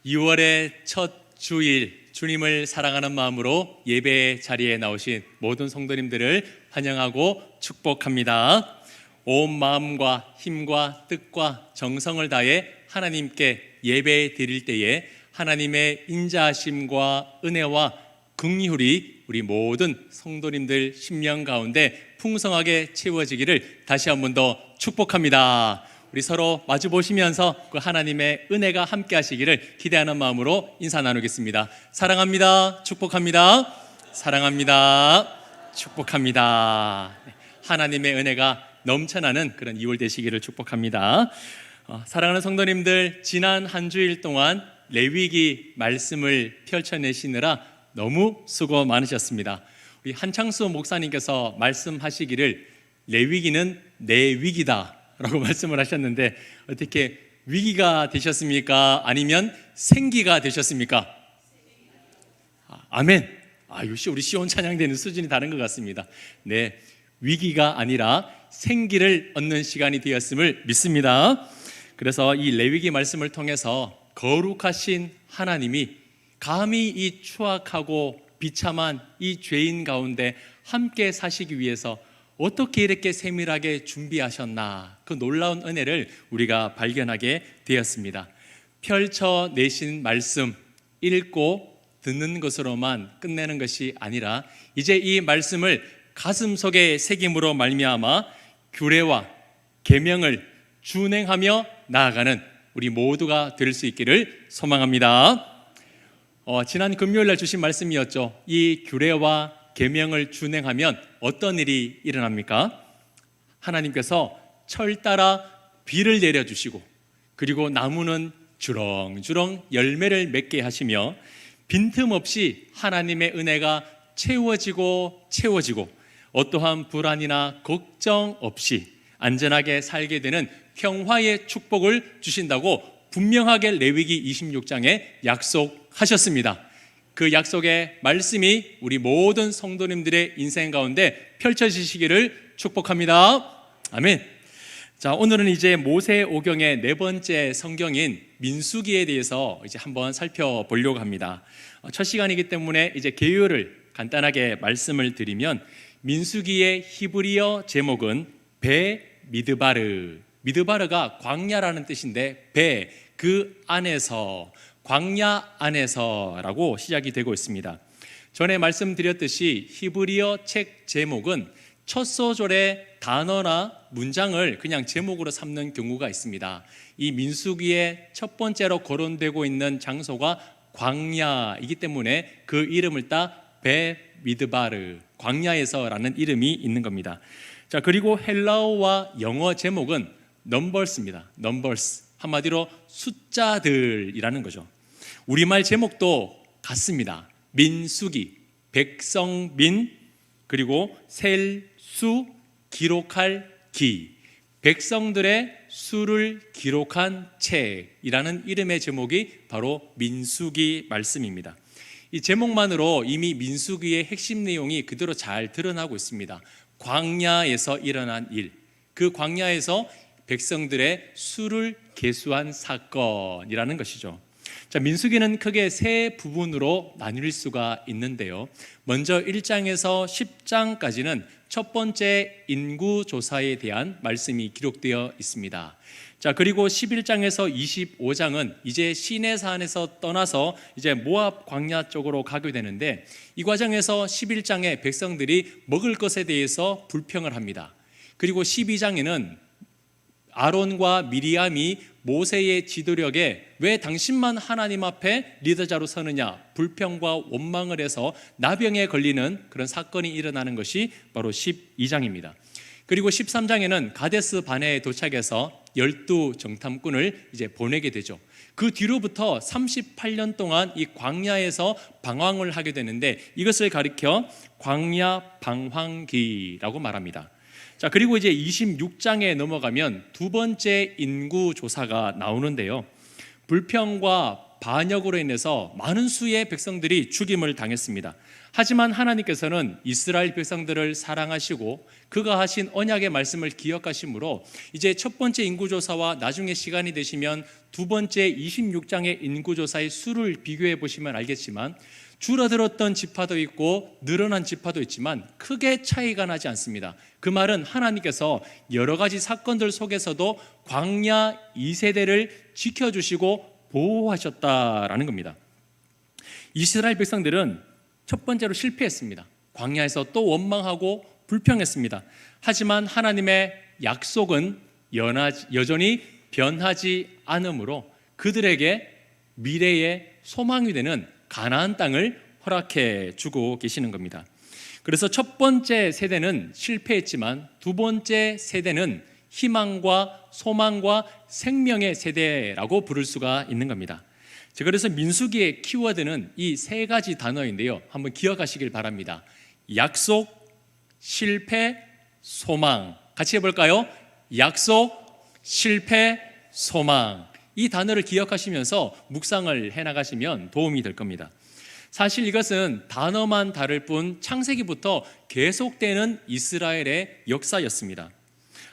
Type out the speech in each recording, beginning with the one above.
2월의 첫 주일, 주님을 사랑하는 마음으로 예배 자리에 나오신 모든 성도님들을 환영하고 축복합니다. 온 마음과 힘과 뜻과 정성을 다해 하나님께 예배 드릴 때에 하나님의 인자하심과 은혜와 긍휼이 우리 모든 성도님들 심령 가운데 풍성하게 채워지기를 다시 한 번 더 축복합니다. 우리 서로 마주 보시면서 그 하나님의 은혜가 함께 하시기를 기대하는 마음으로 인사 나누겠습니다. 사랑합니다. 축복합니다. 사랑합니다. 축복합니다. 하나님의 은혜가 넘쳐나는 그런 2월 되시기를 축복합니다. 사랑하는 성도님들, 지난 한 주일 동안 레위기 말씀을 펼쳐내시느라 너무 수고 많으셨습니다. 우리 한창수 목사님께서 말씀하시기를 레위기는 내 위기다 라고 말씀을 하셨는데, 어떻게 위기가 되셨습니까? 아니면 생기가 되셨습니까? 아멘. 역시 우리 시온 찬양되는 수준이 다른 것 같습니다. 네, 위기가 아니라 생기를 얻는 시간이 되었음을 믿습니다. 그래서 이 레위기 말씀을 통해서 거룩하신 하나님이 감히 이 추악하고 비참한 이 죄인 가운데 함께 사시기 위해서 어떻게 이렇게 세밀하게 준비하셨나, 그 놀라운 은혜를 우리가 발견하게 되었습니다. 펼쳐내신 말씀 읽고 듣는 것으로만 끝내는 것이 아니라 이제 이 말씀을 가슴속에 새김으로 말미암아 규례와 계명을 준행하며 나아가는 우리 모두가 될 수 있기를 소망합니다. 지난 금요일날 주신 말씀이었죠. 이 규례와 계명을 준행하면 어떤 일이 일어납니까? 하나님께서 철 따라 비를 내려주시고, 그리고 나무는 주렁주렁 열매를 맺게 하시며, 빈틈없이 하나님의 은혜가 채워지고 어떠한 불안이나 걱정 없이 안전하게 살게 되는 평화의 축복을 주신다고 분명하게 레위기 26장에 약속하셨습니다. 그 약속의 말씀이 우리 모든 성도님들의 인생 가운데 펼쳐지시기를 축복합니다. 아멘. 자, 오늘은 이제 모세오경의 네 번째 성경인 민수기에 대해서 이제 한번 살펴보려고 합니다. 첫 시간이기 때문에 이제 개요를 간단하게 말씀을 드리면, 민수기의 히브리어 제목은 배 미드바르. 미드바르가 광야라는 뜻인데, 배, 그 안에서, 광야 안에서라고 시작이 되고 있습니다. 전에 말씀드렸듯이 히브리어 책 제목은 첫 소절의 단어나 문장을 그냥 제목으로 삼는 경우가 있습니다. 이 민수기의 첫 번째로 거론되고 있는 장소가 광야이기 때문에 그 이름을 따 배 미드바르, 광야에서라는 이름이 있는 겁니다. 자, 그리고 헬라어와 영어 제목은 넘버스입니다. 넘버스, 한마디로 숫자들이라는 거죠. 우리말 제목도 같습니다. 민수기, 백성민, 그리고 셀수, 기록할 기, 백성들의 수를 기록한 책이라는 이름의 제목이 바로 민수기 말씀입니다. 이 제목만으로 이미 민수기의 핵심 내용이 그대로 잘 드러나고 있습니다. 광야에서 일어난 일, 그 광야에서 백성들의 수를 계수한 사건이라는 것이죠. 자, 민수기는 크게 세 부분으로 나뉠 수가 있는데요. 먼저 1장에서 10장까지는 첫 번째 인구조사에 대한 말씀이 기록되어 있습니다. 자, 그리고 11장에서 25장은 이제 시내산에서 떠나서 이제 모압 광야 쪽으로 가게 되는데, 이 과정에서 11장에 백성들이 먹을 것에 대해서 불평을 합니다. 그리고 12장에는 아론과 미리암이 모세의 지도력에 왜 당신만 하나님 앞에 리더자로 서느냐 불평과 원망을 해서 나병에 걸리는 그런 사건이 일어나는 것이 바로 12장입니다. 그리고 13장에는 가데스 바네에 도착해서 12 정탐꾼을 이제 보내게 되죠. 그 뒤로부터 38년 동안 이 광야에서 방황을 하게 되는데, 이것을 가리켜 광야 방황기라고 말합니다. 자, 그리고 이제 26장에 넘어가면 두 번째 인구 조사가 나오는데요. 불평과 반역으로 인해서 많은 수의 백성들이 죽임을 당했습니다. 하지만 하나님께서는 이스라엘 백성들을 사랑하시고 그가 하신 언약의 말씀을 기억하심으로 이제 첫 번째 인구조사와 나중에 시간이 되시면 두 번째 26장의 인구조사의 수를 비교해 보시면 알겠지만 줄어들었던 지파도 있고 늘어난 지파도 있지만 크게 차이가 나지 않습니다. 그 말은 하나님께서 여러 가지 사건들 속에서도 광야 2세대를 지켜주시고 보호하셨다라는 겁니다. 이스라엘 백성들은 첫 번째로 실패했습니다. 광야에서 또 원망하고 불평했습니다. 하지만 하나님의 약속은 여전히 변하지 않으므로 그들에게 미래의 소망이 되는 가나안 땅을 허락해 주고 계시는 겁니다. 그래서 첫 번째 세대는 실패했지만 두 번째 세대는 희망과 소망과 생명의 세대라고 부를 수가 있는 겁니다. 그래서 민수기의 키워드는 이 세 가지 단어인데요. 한번 기억하시길 바랍니다. 약속, 실패, 소망. 같이 해볼까요? 약속, 실패, 소망. 이 단어를 기억하시면서 묵상을 해나가시면 도움이 될 겁니다. 사실 이것은 단어만 다를 뿐 창세기부터 계속되는 이스라엘의 역사였습니다.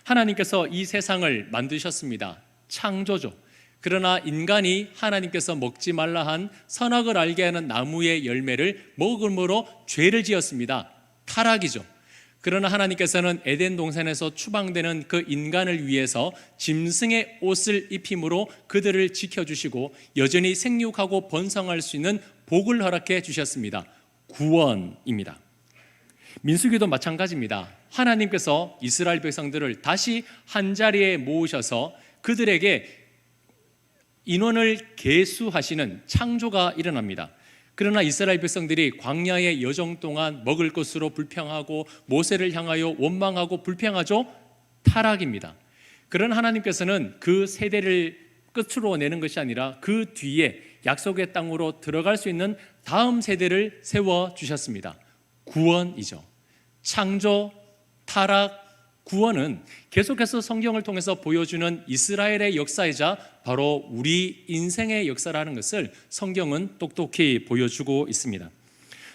하나님께서 이 세상을 만드셨습니다. 창조죠. 그러나 인간이 하나님께서 먹지 말라 한 선악을 알게 하는 나무의 열매를 먹음으로 죄를 지었습니다. 타락이죠. 그러나 하나님께서는 에덴 동산에서 추방되는 그 인간을 위해서 짐승의 옷을 입힘으로 그들을 지켜주시고 여전히 생육하고 번성할 수 있는 복을 허락해 주셨습니다. 구원입니다. 민수기도 마찬가지입니다. 하나님께서 이스라엘 백성들을 다시 한자리에 모으셔서 그들에게 인원을 계수하시는 창조가 일어납니다. 그러나 이스라엘 백성들이 광야의 여정 동안 먹을 것으로 불평하고 모세를 향하여 원망하고 불평하죠. 타락입니다. 그러나 하나님께서는 그 세대를 끝으로 내는 것이 아니라 그 뒤에 약속의 땅으로 들어갈 수 있는 다음 세대를 세워주셨습니다. 구원이죠. 창조, 타락, 구원은 계속해서 성경을 통해서 보여주는 이스라엘의 역사이자 바로 우리 인생의 역사라는 것을 성경은 똑똑히 보여주고 있습니다.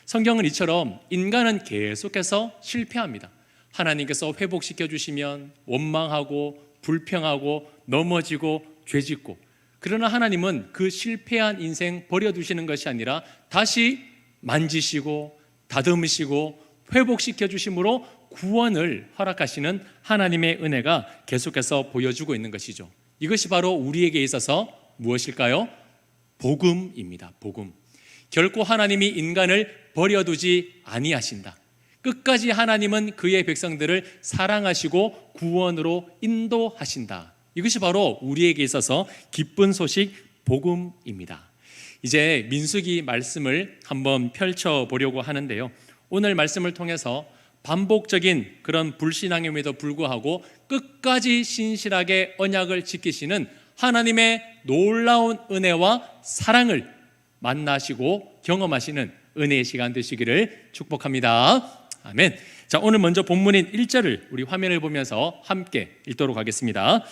성경은 이처럼 인간은 계속해서 실패합니다. 하나님께서 회복시켜 주시면 원망하고 불평하고 넘어지고 죄짓고, 그러나 하나님은 그 실패한 인생 버려두시는 것이 아니라 다시 만지시고 다듬으시고 회복시켜 주심으로 구원을 허락하시는 하나님의 은혜가 계속해서 보여주고 있는 것이죠. 이것이 바로 우리에게 있어서 무엇일까요? 복음입니다. 복음. 결코 하나님이 인간을 버려두지 아니하신다. 끝까지 하나님은 그의 백성들을 사랑하시고 구원으로 인도하신다. 이것이 바로 우리에게 있어서 기쁜 소식 복음입니다. 이제 민수기 말씀을 한번 펼쳐보려고 하는데요. 오늘 말씀을 통해서 반복적인 그런 불신앙임에도 불구하고 끝까지 신실하게 언약을 지키시는 하나님의 놀라운 은혜와 사랑을 만나시고 경험하시는 은혜의 시간 되시기를 축복합니다. 아멘. 자, 오늘 먼저 본문인 1절을 우리 화면을 보면서 함께 읽도록 하겠습니다.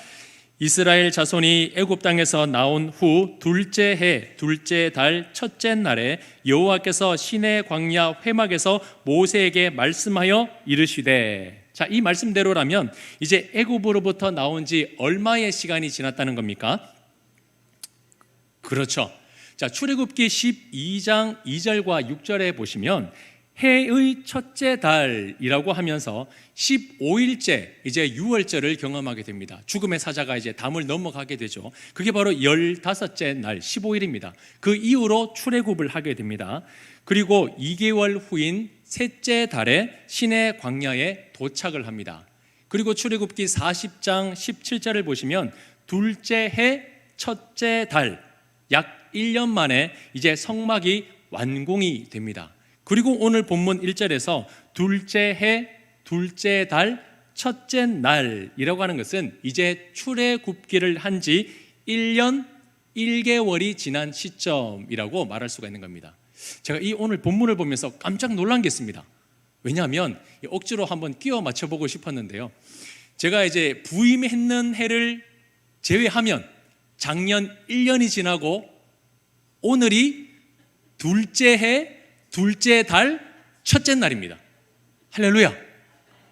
이스라엘 자손이 애굽 땅에서 나온 후 둘째 해 둘째 달 첫째 날에 여호와께서 시내 광야 회막에서 모세에게 말씀하여 이르시되. 자, 이 말씀대로라면 이제 애굽으로부터 나온 지 얼마의 시간이 지났다는 겁니까? 그렇죠. 자, 출애굽기 12장 2절과 6절에 보시면 해의 첫째 달이라고 하면서 15일째 이제 유월절을 경험하게 됩니다. 죽음의 사자가 이제 담을 넘어가게 되죠. 그게 바로 15째 날 15일입니다. 그 이후로 출애굽을 하게 됩니다. 그리고 2개월 후인 셋째 달에 시내 광야에 도착을 합니다. 그리고 출애굽기 40장 17절을 보시면 둘째 해 첫째 달 약 1년 만에 이제 성막이 완공이 됩니다. 그리고 오늘 본문 1절에서 둘째 해, 둘째 달, 첫째 날이라고 하는 것은 이제 출애굽기를 한 지 1년 1개월이 지난 시점이라고 말할 수가 있는 겁니다. 제가 이 오늘 본문을 보면서 깜짝 놀란 게 있습니다. 왜냐하면 억지로 한번 끼워 맞춰보고 싶었는데요. 제가 이제 부임했는 해를 제외하면 작년 1년이 지나고 오늘이 둘째 해, 둘째 달, 첫째 날입니다. 할렐루야.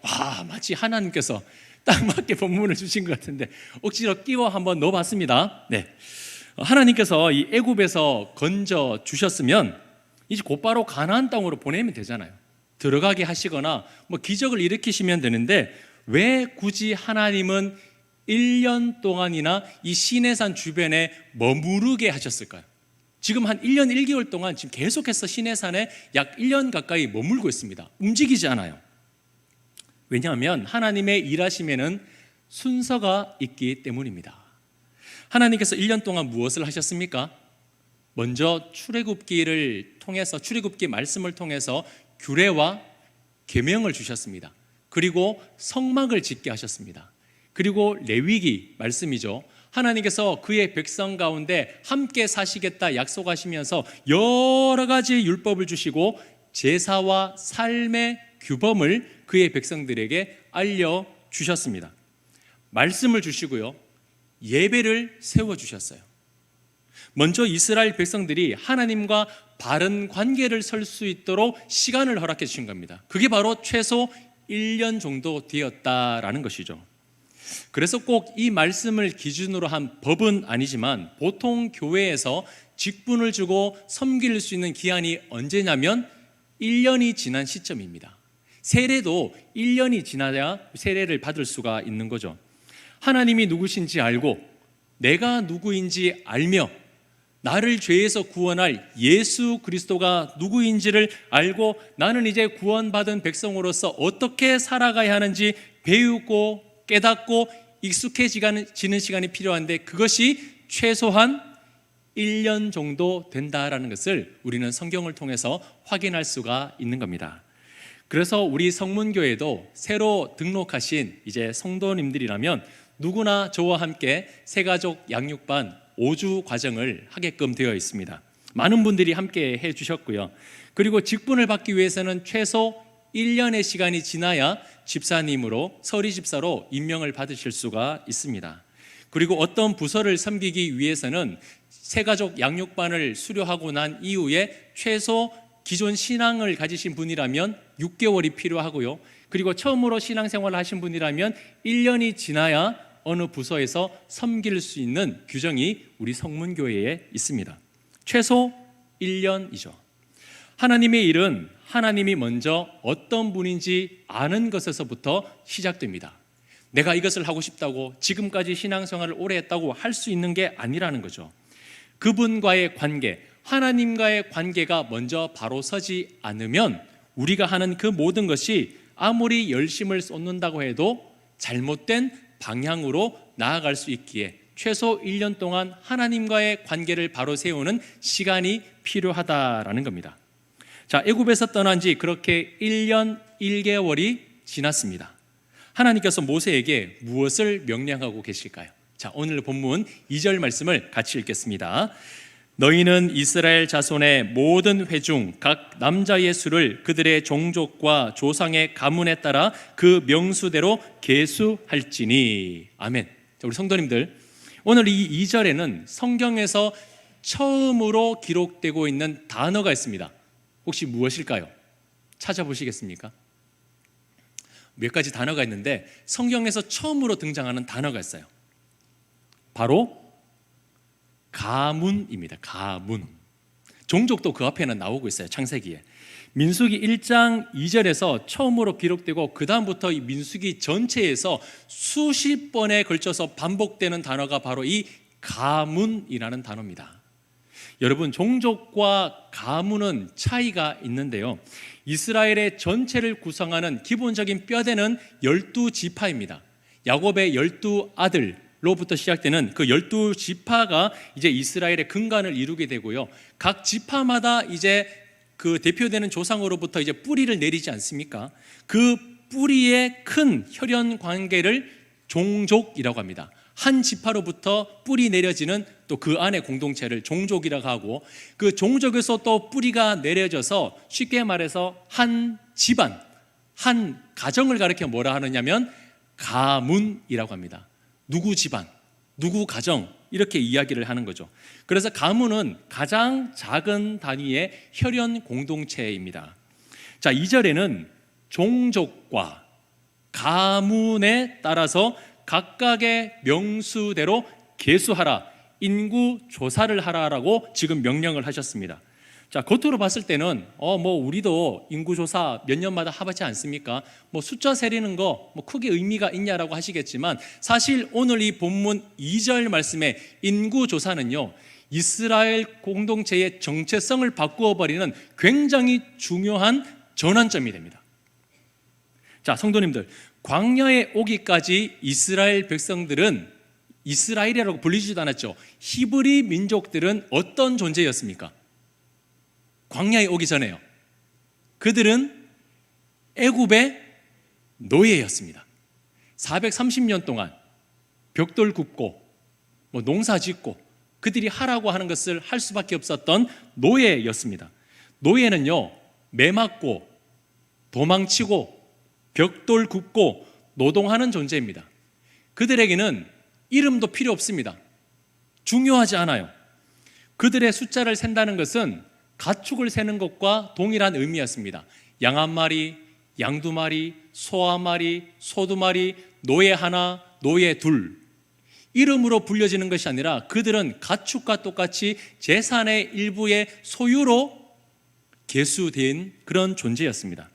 와, 마치 하나님께서 딱 맞게 본문을 주신 것 같은데 억지로 끼워 한번 넣어봤습니다. 네, 하나님께서 이 애굽에서 건져 주셨으면 이제 곧바로 가나안 땅으로 보내면 되잖아요. 들어가게 하시거나 뭐 기적을 일으키시면 되는데 왜 굳이 하나님은 1년 동안이나 이 시내산 주변에 머무르게 하셨을까요? 지금 한 1년 1개월 동안 지금 계속해서 시내산에 약 1년 가까이 머물고 있습니다. 움직이지 않아요. 왜냐하면 하나님의 일하심에는 순서가 있기 때문입니다. 하나님께서 1년 동안 무엇을 하셨습니까? 먼저 출애굽기를 통해서, 출애굽기 말씀을 통해서 규례와 계명을 주셨습니다. 그리고 성막을 짓게 하셨습니다. 그리고 레위기 말씀이죠. 하나님께서 그의 백성 가운데 함께 사시겠다 약속하시면서 여러 가지 율법을 주시고 제사와 삶의 규범을 그의 백성들에게 알려주셨습니다. 말씀을 주시고요, 예배를 세워주셨어요. 먼저 이스라엘 백성들이 하나님과 바른 관계를 설 수 있도록 시간을 허락해 주신 겁니다. 그게 바로 최소 1년 정도 되었다라는 것이죠. 그래서 꼭 이 말씀을 기준으로 한 법은 아니지만 보통 교회에서 직분을 주고 섬길 수 있는 기한이 언제냐면 1년이 지난 시점입니다. 세례도 1년이 지나야 세례를 받을 수가 있는 거죠. 하나님이 누구신지 알고 내가 누구인지 알며 나를 죄에서 구원할 예수 그리스도가 누구인지를 알고 나는 이제 구원받은 백성으로서 어떻게 살아가야 하는지 배우고 깨닫고 익숙해지는 시간이 필요한데 그것이 최소한 1년 정도 된다라는 것을 우리는 성경을 통해서 확인할 수가 있는 겁니다. 그래서 우리 성문교회도 새로 등록하신 이제 성도님들이라면 누구나 저와 함께 새가족 양육반 5주 과정을 하게끔 되어 있습니다. 많은 분들이 함께 해주셨고요. 그리고 직분을 받기 위해서는 최소 1년의 시간이 지나야 집사님으로, 서리집사로 임명을 받으실 수가 있습니다. 그리고 어떤 부서를 섬기기 위해서는 새가족 양육반을 수료하고 난 이후에 최소 기존 신앙을 가지신 분이라면 6개월이 필요하고요. 그리고 처음으로 신앙생활을 하신 분이라면 1년이 지나야 어느 부서에서 섬길 수 있는 규정이 우리 성문교회에 있습니다. 최소 1년이죠. 하나님의 일은 하나님이 먼저 어떤 분인지 아는 것에서부터 시작됩니다. 내가 이것을 하고 싶다고 지금까지 신앙생활을 오래 했다고 할 수 있는 게 아니라는 거죠. 그분과의 관계, 하나님과의 관계가 먼저 바로 서지 않으면 우리가 하는 그 모든 것이 아무리 열심을 쏟는다고 해도 잘못된 방향으로 나아갈 수 있기에 최소 1년 동안 하나님과의 관계를 바로 세우는 시간이 필요하다라는 겁니다. 자, 애굽에서 떠난 지 그렇게 1년 1개월이 지났습니다. 하나님께서 모세에게 무엇을 명령하고 계실까요? 자, 오늘 본문 2절 말씀을 같이 읽겠습니다. 너희는 이스라엘 자손의 모든 회중 각 남자의 수를 그들의 종족과 조상의 가문에 따라 그 명수대로 계수할지니. 아멘. 자, 우리 성도님들, 오늘 이 2절에는 성경에서 처음으로 기록되고 있는 단어가 있습니다. 혹시 무엇일까요? 찾아보시겠습니까? 몇 가지 단어가 있는데 성경에서 처음으로 등장하는 단어가 있어요. 바로 가문입니다. 가문. 종족도 그 앞에는 나오고 있어요. 창세기에. 민수기 1장 2절에서 처음으로 기록되고 그 다음부터 이 민수기 전체에서 수십 번에 걸쳐서 반복되는 단어가 바로 이 가문이라는 단어입니다. 여러분, 종족과 가문은 차이가 있는데요, 이스라엘의 전체를 구성하는 기본적인 뼈대는 12지파입니다. 야곱의 12아들 로부터 시작되는 그 12지파가 이제 이스라엘의 근간을 이루게 되고요. 각 지파마다 이제 그 대표되는 조상으로부터 이제 뿌리를 내리지 않습니까? 그 뿌리의 큰 혈연 관계를 종족이라고 합니다. 한 지파로부터 뿌리 내려지는 또 그 안의 공동체를 종족이라고 하고, 그 종족에서 또 뿌리가 내려져서 쉽게 말해서 한 집안, 한 가정을 가리켜 뭐라 하느냐면 가문이라고 합니다. 누구 집안, 누구 가정, 이렇게 이야기를 하는 거죠. 그래서 가문은 가장 작은 단위의 혈연 공동체입니다. 자, 2절에는 종족과 가문에 따라서 각각의 명수대로 계수하라, 인구 조사를 하라라고 지금 명령을 하셨습니다. 자, 겉으로 봤을 때는 우리도 인구 조사 몇 년마다 하지 않습니까? 숫자 세리는 거 크게 의미가 있냐라고 하시겠지만, 사실 오늘 이 본문 2절 말씀의 인구 조사는요, 이스라엘 공동체의 정체성을 바꾸어 버리는 굉장히 중요한 전환점이 됩니다. 자, 성도님들, 광야에 오기까지 이스라엘 백성들은 이스라엘이라고 불리지도 않았죠. 히브리 민족들은 어떤 존재였습니까? 광야에 오기 전에요, 그들은 애굽의 노예였습니다. 430년 동안 벽돌 굽고 농사 짓고 그들이 하라고 하는 것을 할 수밖에 없었던 노예였습니다. 노예는요, 매 맞고 도망치고 벽돌 굽고 노동하는 존재입니다. 그들에게는 이름도 필요 없습니다. 중요하지 않아요. 그들의 숫자를 센다는 것은 가축을 세는 것과 동일한 의미였습니다. 양 한 마리, 양 두 마리, 소 한 마리, 소 두 마리, 노예 하나, 노예 둘, 이름으로 불려지는 것이 아니라 그들은 가축과 똑같이 재산의 일부의 소유로 계수된 그런 존재였습니다.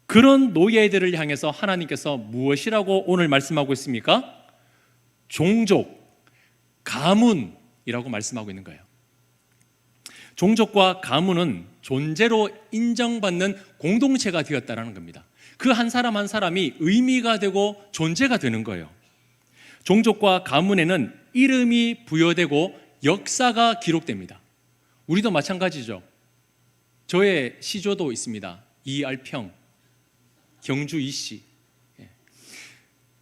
그런 노예들을 향해서 하나님께서 무엇이라고 오늘 말씀하고 있습니까? 종족, 가문이라고 말씀하고 있는 거예요. 종족과 가문은 존재로 인정받는 공동체가 되었다는 겁니다. 그 한 사람 한 사람이 의미가 되고 존재가 되는 거예요. 종족과 가문에는 이름이 부여되고 역사가 기록됩니다. 우리도 마찬가지죠. 저의 시조도 있습니다. 이알평, 경주 이씨.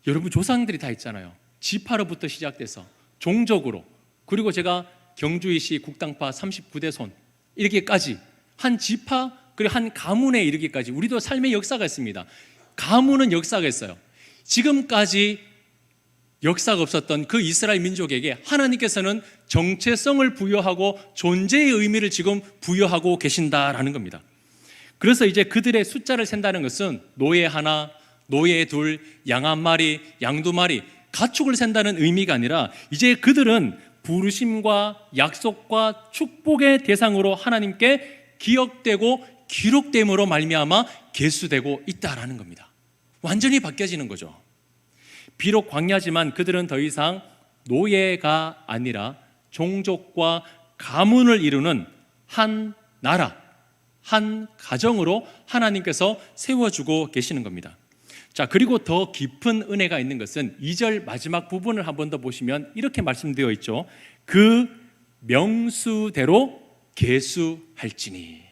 여러분, 조상들이 다 있잖아요. 지파로부터 시작돼서 종족으로, 그리고 제가 경주 이씨 국당파 39대 손 이렇게까지 한 지파, 그리고 한 가문에 이르기까지 우리도 삶의 역사가 있습니다. 가문은 역사가 있어요. 지금까지 역사가 없었던 그 이스라엘 민족에게 하나님께서는 정체성을 부여하고 존재의 의미를 지금 부여하고 계신다라는 겁니다. 그래서 이제 그들의 숫자를 센다는 것은 노예 하나, 노예 둘, 양 한 마리, 양 두 마리, 가축을 센다는 의미가 아니라 이제 그들은 부르심과 약속과 축복의 대상으로 하나님께 기억되고 기록됨으로 말미암아 계수되고 있다라는 겁니다. 완전히 바뀌어지는 거죠. 비록 광야지만 그들은 더 이상 노예가 아니라 종족과 가문을 이루는 한 나라, 한 가정으로 하나님께서 세워주고 계시는 겁니다. 자, 그리고 더 깊은 은혜가 있는 것은 2절 마지막 부분을 한 번 더 보시면 이렇게 말씀되어 있죠. 그 명수대로 계수할지니.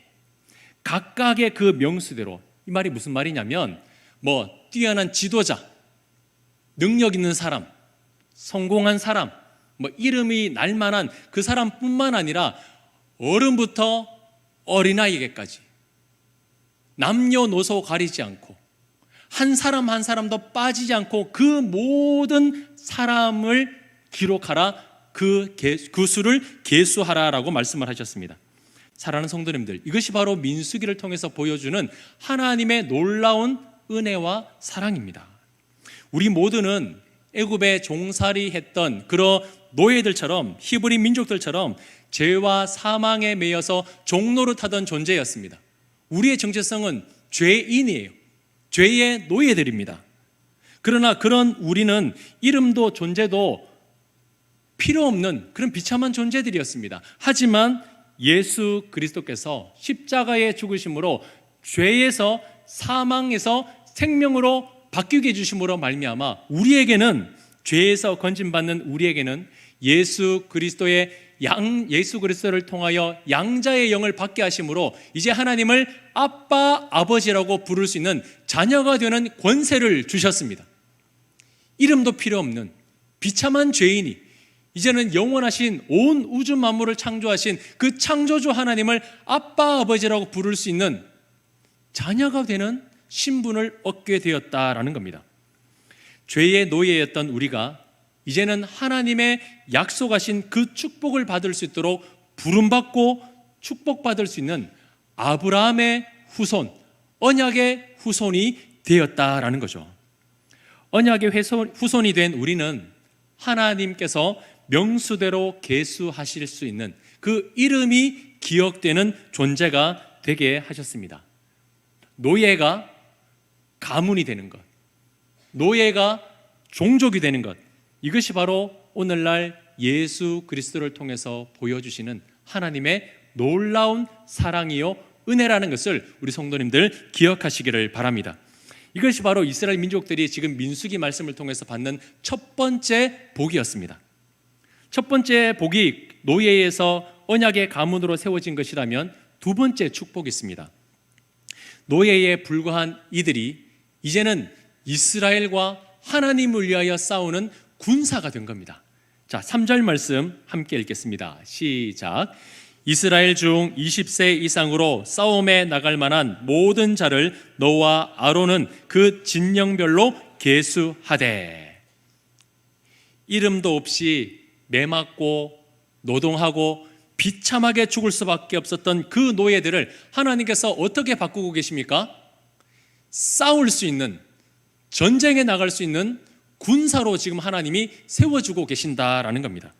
각각의 그 명수대로. 이 말이 무슨 말이냐면 뛰어난 지도자, 능력 있는 사람, 성공한 사람, 이름이 날만한 그 사람뿐만 아니라 어른부터 어린아이에게까지 남녀노소 가리지 않고 한 사람 한 사람도 빠지지 않고 그 모든 사람을 기록하라, 그 수를 계수하라라고 말씀을 하셨습니다. 사랑하는 성도님들, 이것이 바로 민수기를 통해서 보여주는 하나님의 놀라운 은혜와 사랑입니다. 우리 모두는 애굽에 종살이 했던 그런 노예들처럼, 히브리 민족들처럼 죄와 사망에 매여서 종노릇하던 존재였습니다. 우리의 정체성은 죄인이에요. 죄의 노예들입니다. 그러나 그런 우리는 이름도 존재도 필요 없는 그런 비참한 존재들이었습니다. 하지만 예수 그리스도께서 십자가의 죽으심으로 죄에서 사망에서 생명으로 바뀌게 해주심으로 말미암아 우리에게는, 죄에서 건진받는 우리에게는 예수 그리스도를 통하여 양자의 영을 받게 하심으로 이제 하나님을 아빠, 아버지라고 부를 수 있는 자녀가 되는 권세를 주셨습니다. 이름도 필요 없는 비참한 죄인이 이제는 영원하신 온 우주 만물을 창조하신 그 창조주 하나님을 아빠, 아버지라고 부를 수 있는 자녀가 되는 신분을 얻게 되었다라는 겁니다. 죄의 노예였던 우리가 이제는 하나님의 약속하신 그 축복을 받을 수 있도록 부름받고 축복받을 수 있는 아브라함의 후손, 언약의 후손이 되었다라는 거죠. 언약의 후손이 된 우리는 하나님께서 명수대로 계수하실 수 있는 그 이름이 기억되는 존재가 되게 하셨습니다. 노예가 가문이 되는 것, 노예가 종족이 되는 것, 이것이 바로 오늘날 예수 그리스도를 통해서 보여주시는 하나님의 놀라운 사랑이요 은혜라는 것을 우리 성도님들 기억하시기를 바랍니다. 이것이 바로 이스라엘 민족들이 지금 민수기 말씀을 통해서 받는 첫 번째 복이었습니다. 첫 번째 복이 노예에서 언약의 가문으로 세워진 것이라면 두 번째 축복이 있습니다. 노예에 불과한 이들이 이제는 이스라엘과 하나님을 위하여 싸우는 군사가 된 겁니다. 자, 3절 말씀 함께 읽겠습니다. 시작. 이스라엘 중 20세 이상으로 싸움에 나갈 만한 모든 자를 너와 아론은 그 진영별로 계수하되, 이름도 없이 매맞고 노동하고 비참하게 죽을 수밖에 없었던 그 노예들을 하나님께서 어떻게 바꾸고 계십니까? 싸울 수 있는, 전쟁에 나갈 수 있는 군사로 지금 하나님이 세워주고 계신다라는 겁니다.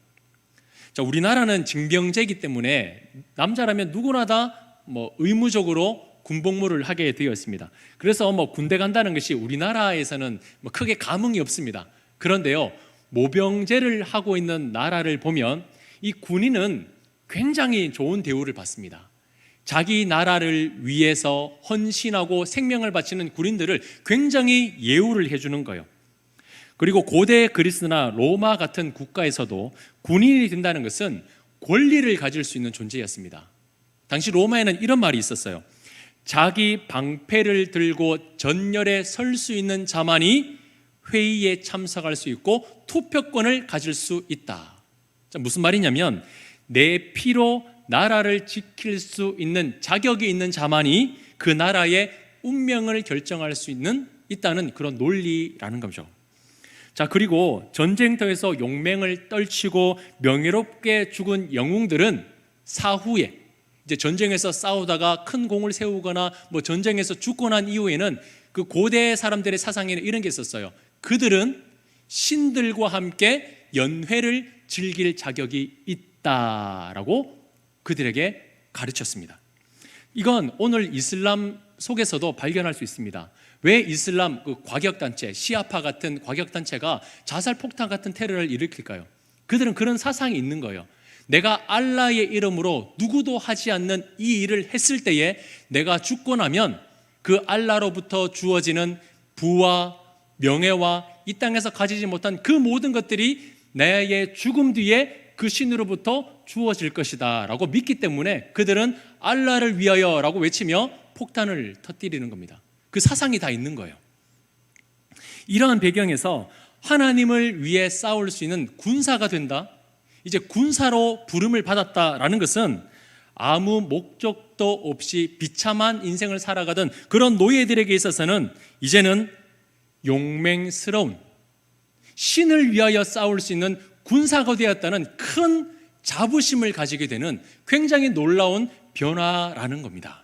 자, 우리나라는 징병제이기 때문에 남자라면 누구나 다 의무적으로 군복무를 하게 되어 있습니다. 그래서 군대 간다는 것이 우리나라에서는 크게 감흥이 없습니다. 그런데요, 모병제를 하고 있는 나라를 보면 이 군인은 굉장히 좋은 대우를 받습니다. 자기 나라를 위해서 헌신하고 생명을 바치는 군인들을 굉장히 예우를 해주는 거예요. 그리고 고대 그리스나 로마 같은 국가에서도 군인이 된다는 것은 권리를 가질 수 있는 존재였습니다. 당시 로마에는 이런 말이 있었어요. 자기 방패를 들고 전열에 설 수 있는 자만이 회의에 참석할 수 있고 투표권을 가질 수 있다. 자, 무슨 말이냐면 내 피로 나라를 지킬 수 있는 자격이 있는 자만이 그 나라의 운명을 결정할 수 있다는 그런 논리라는 거죠. 자, 그리고 전쟁터에서 용맹을 떨치고 명예롭게 죽은 영웅들은 사후에 이제 전쟁에서 싸우다가 큰 공을 세우거나 전쟁에서 죽고 난 이후에는 그 고대 사람들의 사상에는 이런 게 있었어요. 그들은 신들과 함께 연회를 즐길 자격이 있다라고 그들에게 가르쳤습니다. 이건 오늘 이슬람 속에서도 발견할 수 있습니다. 왜 이슬람 과격단체, 시아파 같은 과격단체가 자살폭탄 같은 테러를 일으킬까요? 그들은 그런 사상이 있는 거예요. 내가 알라의 이름으로 누구도 하지 않는 이 일을 했을 때에 내가 죽고 나면 그 알라로부터 주어지는 부와 명예와 이 땅에서 가지지 못한 그 모든 것들이 나의 죽음 뒤에 그 신으로부터 주어질 것이다 라고 믿기 때문에 그들은 알라를 위하여 라고 외치며 폭탄을 터뜨리는 겁니다. 그 사상이 다 있는 거예요. 이러한 배경에서 하나님을 위해 싸울 수 있는 군사가 된다, 이제 군사로 부름을 받았다라는 것은 아무 목적도 없이 비참한 인생을 살아가던 그런 노예들에게 있어서는 이제는 용맹스러운 신을 위하여 싸울 수 있는 군사가 되었다는 큰 자부심을 가지게 되는 굉장히 놀라운 변화라는 겁니다.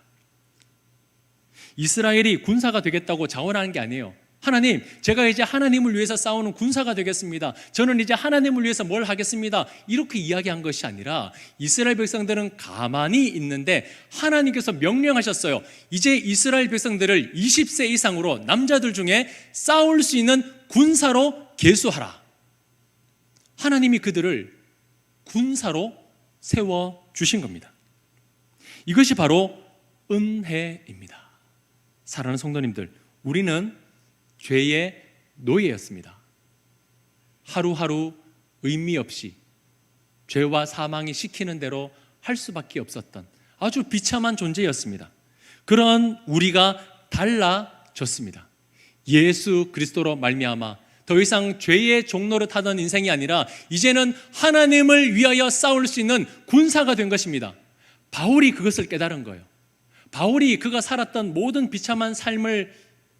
이스라엘이 군사가 되겠다고 자원하는 게 아니에요. 하나님, 제가 이제 하나님을 위해서 싸우는 군사가 되겠습니다. 저는 이제 하나님을 위해서 뭘 하겠습니다. 이렇게 이야기한 것이 아니라 이스라엘 백성들은 가만히 있는데 하나님께서 명령하셨어요. 이제 이스라엘 백성들을 20세 이상으로 남자들 중에 싸울 수 있는 군사로 계수하라. 하나님이 그들을 군사로 세워주신 겁니다. 이것이 바로 은혜입니다. 사랑하는 성도님들, 우리는 죄의 노예였습니다. 하루하루 의미 없이 죄와 사망이 시키는 대로 할 수밖에 없었던 아주 비참한 존재였습니다. 그런 우리가 달라졌습니다. 예수 그리스도로 말미암아 더 이상 죄의 종로를 타던 인생이 아니라 이제는 하나님을 위하여 싸울 수 있는 군사가 된 것입니다. 바울이 그것을 깨달은 거예요. 바울이 그가 살았던 모든 비참한 삶을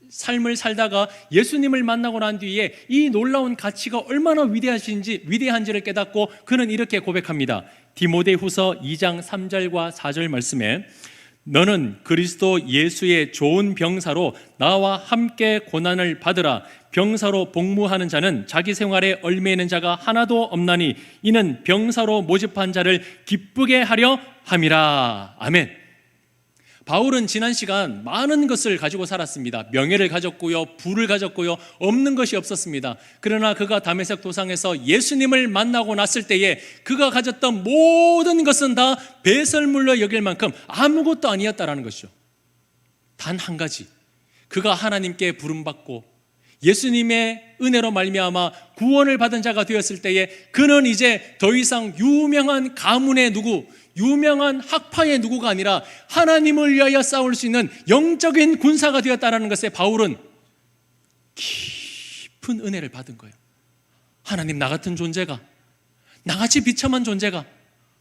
삶을 살다가 예수님을 만나고 난 뒤에 이 놀라운 가치가 얼마나 위대한지를 깨닫고 그는 이렇게 고백합니다. 디모데후서 2장 3절과 4절 말씀에 너는 그리스도 예수의 좋은 병사로 나와 함께 고난을 받으라. 병사로 복무하는 자는 자기 생활에 얽매이는 자가 하나도 없나니 이는 병사로 모집한 자를 기쁘게 하려 함이라. 아멘. 바울은 지난 시간 많은 것을 가지고 살았습니다. 명예를 가졌고요, 부를 가졌고요, 없는 것이 없었습니다. 그러나 그가 다메섹 도상에서 예수님을 만나고 났을 때에 그가 가졌던 모든 것은 다 배설물로 여길 만큼 아무것도 아니었다라는 것이죠. 단 한 가지, 그가 하나님께 부름받고 예수님의 은혜로 말미암아 구원을 받은 자가 되었을 때에 그는 이제 더 이상 유명한 가문의 누구, 유명한 학파의 누구가 아니라 하나님을 위하여 싸울 수 있는 영적인 군사가 되었다는 것에 바울은 깊은 은혜를 받은 거예요. 하나님, 나 같은 존재가, 나같이 비참한 존재가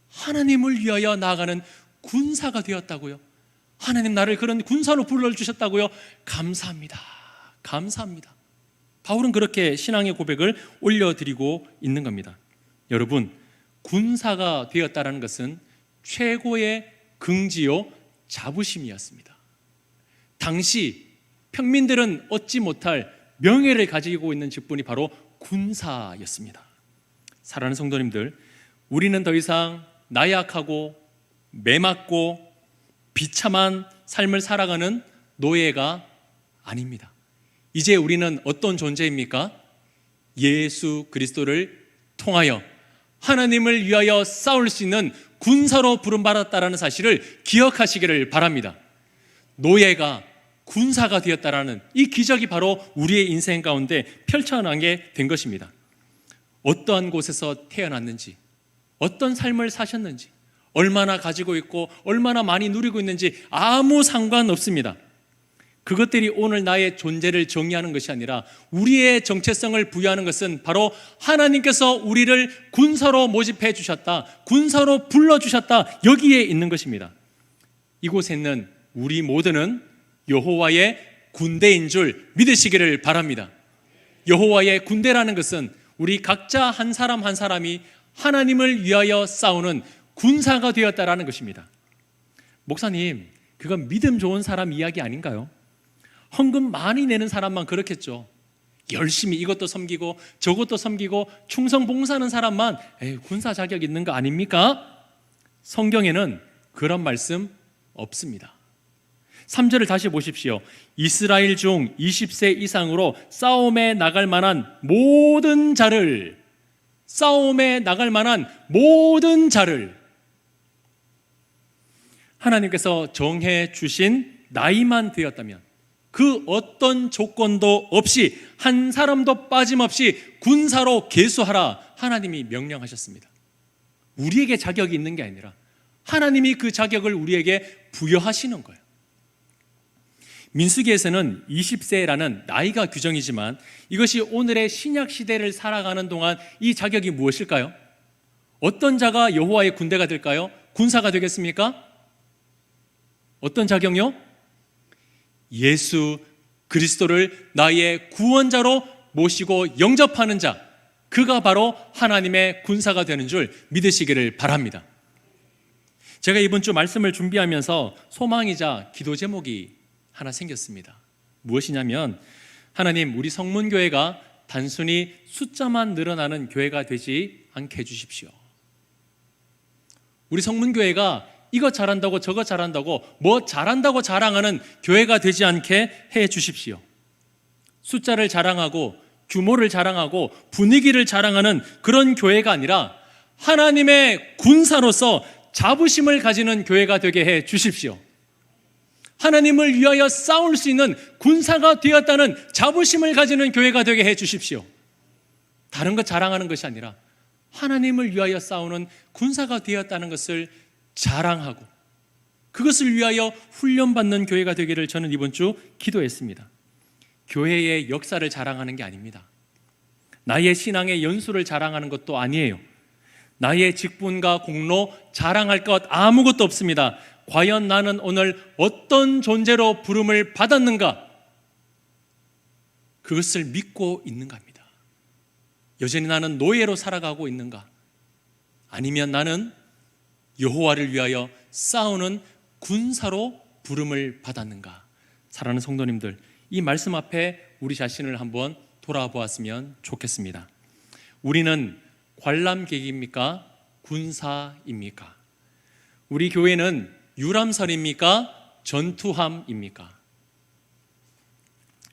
하나님을 위하여 나아가는 군사가 되었다고요. 하나님, 나를 그런 군사로 불러주셨다고요. 감사합니다. 감사합니다. 바울은 그렇게 신앙의 고백을 올려드리고 있는 겁니다. 여러분, 군사가 되었다는 것은 최고의 긍지요 자부심이었습니다. 당시 평민들은 얻지 못할 명예를 가지고 있는 직분이 바로 군사였습니다. 사랑하는 성도님들, 우리는 더 이상 나약하고 매맞고 비참한 삶을 살아가는 노예가 아닙니다. 이제 우리는 어떤 존재입니까? 예수 그리스도를 통하여 하나님을 위하여 싸울 수 있는 군사로 부름받았다는 사실을 기억하시기를 바랍니다. 노예가 군사가 되었다라는 이 기적이 바로 우리의 인생 가운데 펼쳐나게 된 것입니다. 어떠한 곳에서 태어났는지, 어떤 삶을 사셨는지, 얼마나 가지고 있고 얼마나 많이 누리고 있는지 아무 상관없습니다. 그것들이 오늘 나의 존재를 정의하는 것이 아니라 우리의 정체성을 부여하는 것은 바로 하나님께서 우리를 군사로 모집해 주셨다, 군사로 불러주셨다, 여기에 있는 것입니다. 이곳에 있는 우리 모두는 여호와의 군대인 줄 믿으시기를 바랍니다. 여호와의 군대라는 것은 우리 각자 한 사람 한 사람이 하나님을 위하여 싸우는 군사가 되었다라는 것입니다. 목사님, 그건 믿음 좋은 사람 이야기 아닌가요? 헌금 많이 내는 사람만 그렇겠죠. 열심히 이것도 섬기고 저것도 섬기고 충성 봉사하는 사람만 군사 자격 있는 거 아닙니까? 성경에는 그런 말씀 없습니다. 3절을 다시 보십시오. 이스라엘 중 20세 이상으로 싸움에 나갈 만한 모든 자를, 싸움에 나갈 만한 모든 자를 하나님께서 정해 주신 나이만 되었다면 그 어떤 조건도 없이 한 사람도 빠짐없이 군사로 계수하라 하나님이 명령하셨습니다. 우리에게 자격이 있는 게 아니라 하나님이 그 자격을 우리에게 부여하시는 거예요. 민수기에서는 20세라는 나이가 규정이지만 이것이 오늘의 신약 시대를 살아가는 동안 이 자격이 무엇일까요? 어떤 자가 여호와의 군대가 될까요? 군사가 되겠습니까? 어떤 자격요? 예수 그리스도를 나의 구원자로 모시고 영접하는 자, 그가 바로 하나님의 군사가 되는 줄 믿으시기를 바랍니다. 제가 이번 주 말씀을 준비하면서 소망이자 기도 제목이 하나 생겼습니다. 무엇이냐면, 하나님, 우리 성문교회가 단순히 숫자만 늘어나는 교회가 되지 않게 해주십시오. 우리 성문교회가 이것 잘한다고 저것 잘한다고 뭐 잘한다고 자랑하는 교회가 되지 않게 해 주십시오. 숫자를 자랑하고 규모를 자랑하고 분위기를 자랑하는 그런 교회가 아니라 하나님의 군사로서 자부심을 가지는 교회가 되게 해 주십시오. 하나님을 위하여 싸울 수 있는 군사가 되었다는 자부심을 가지는 교회가 되게 해 주십시오. 다른 것 자랑하는 것이 아니라 하나님을 위하여 싸우는 군사가 되었다는 것을 자랑하고 그것을 위하여 훈련받는 교회가 되기를 저는 이번 주 기도했습니다. 교회의 역사를 자랑하는 게 아닙니다. 나의 신앙의 연수를 자랑하는 것도 아니에요. 나의 직분과 공로 자랑할 것 아무것도 없습니다. 과연 나는 오늘 어떤 존재로 부름을 받았는가? 그것을 믿고 있는가 합니다. 여전히 나는 노예로 살아가고 있는가? 아니면 나는 여호와를 위하여 싸우는 군사로 부름을 받았는가? 사랑하는 성도님들, 이 말씀 앞에 우리 자신을 한번 돌아보았으면 좋겠습니다. 우리는 관람객입니까? 군사입니까? 우리 교회는 유람선입니까? 전투함입니까?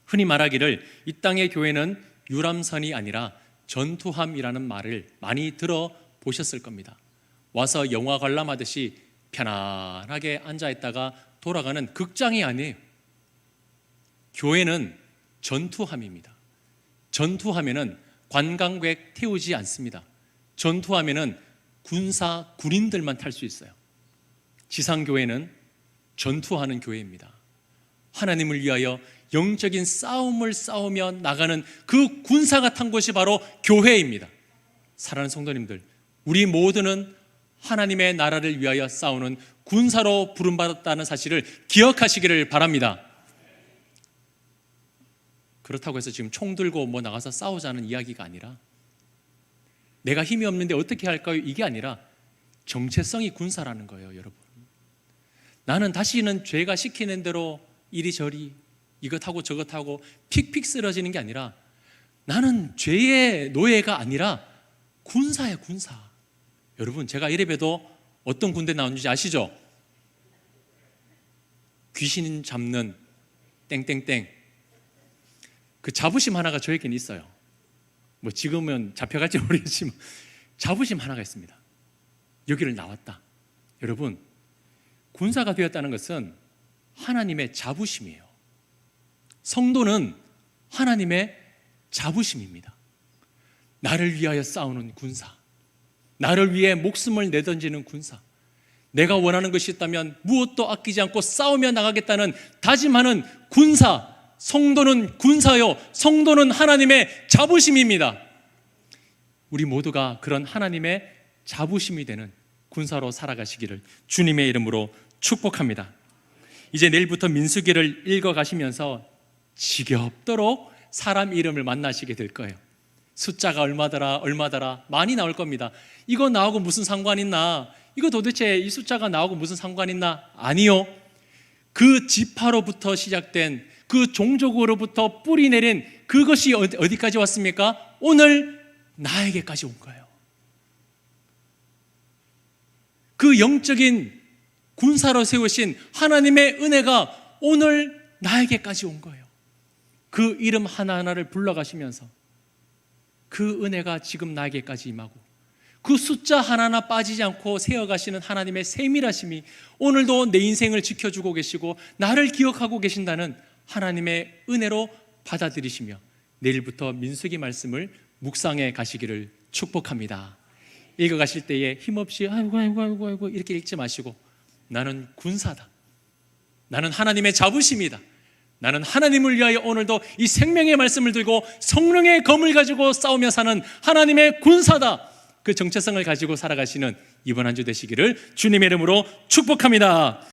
흔히 말하기를 이 땅의 교회는 유람선이 아니라 전투함이라는 말을 많이 들어보셨을 겁니다. 와서 영화 관람하듯이 편안하게 앉아있다가 돌아가는 극장이 아니에요. 교회는 전투함입니다. 전투하면은 관광객 태우지 않습니다. 전투하면은 군사 군인들만 탈 수 있어요. 지상교회는 전투하는 교회입니다. 하나님을 위하여 영적인 싸움을 싸우며 나가는 그 군사가 탄 곳이 바로 교회입니다. 사랑하는 성도님들, 우리 모두는 하나님의 나라를 위하여 싸우는 군사로 부름받았다는 사실을 기억하시기를 바랍니다. 그렇다고 해서 지금 총 들고 뭐 나가서 싸우자는 이야기가 아니라, 내가 힘이 없는데 어떻게 할까요? 이게 아니라 정체성이 군사라는 거예요, 여러분. 나는 다시는 죄가 시키는 대로 이리저리 이것하고 저것하고 픽픽 쓰러지는 게 아니라, 나는 죄의 노예가 아니라 군사예요, 군사. 여러분, 제가 이래봬도 어떤 군대 나오는지 아시죠? 귀신 잡는 땡땡땡. 그 자부심 하나가 저에게는 있어요. 뭐 지금은 잡혀갈지 모르겠지만 자부심 하나가 있습니다. 여기를 나왔다. 여러분, 군사가 되었다는 것은 하나님의 자부심이에요. 성도는 하나님의 자부심입니다. 나를 위하여 싸우는 군사, 나를 위해 목숨을 내던지는 군사, 내가 원하는 것이 있다면 무엇도 아끼지 않고 싸우며 나가겠다는 다짐하는 군사. 성도는 군사요, 성도는 하나님의 자부심입니다. 우리 모두가 그런 하나님의 자부심이 되는 군사로 살아가시기를 주님의 이름으로 축복합니다. 이제 내일부터 민수기를 읽어가시면서 지겹도록 사람 이름을 만나시게 될 거예요. 숫자가 얼마더라 많이 나올 겁니다. 이거 나하고 무슨 상관 있나? 이거 도대체 이 숫자가 나하고 무슨 상관 있나? 아니요. 그 지파로부터 시작된, 그 종족으로부터 뿌리 내린 그것이 어디까지 왔습니까? 오늘 나에게까지 온 거예요. 그 영적인 군사로 세우신 하나님의 은혜가 오늘 나에게까지 온 거예요. 그 이름 하나하나를 불러가시면서 그 은혜가 지금 나에게까지 임하고, 그 숫자 하나하나 빠지지 않고 세어가시는 하나님의 세밀하심이 오늘도 내 인생을 지켜주고 계시고 나를 기억하고 계신다는 하나님의 은혜로 받아들이시며 내일부터 민수기 말씀을 묵상해 가시기를 축복합니다. 읽어가실 때에 힘없이 아이고 이렇게 읽지 마시고, 나는 군사다, 나는 하나님의 자부심이다, 나는 하나님을 위하여 오늘도 이 생명의 말씀을 들고 성령의 검을 가지고 싸우며 사는 하나님의 군사다, 그 정체성을 가지고 살아가시는 이번 한 주 되시기를 주님의 이름으로 축복합니다.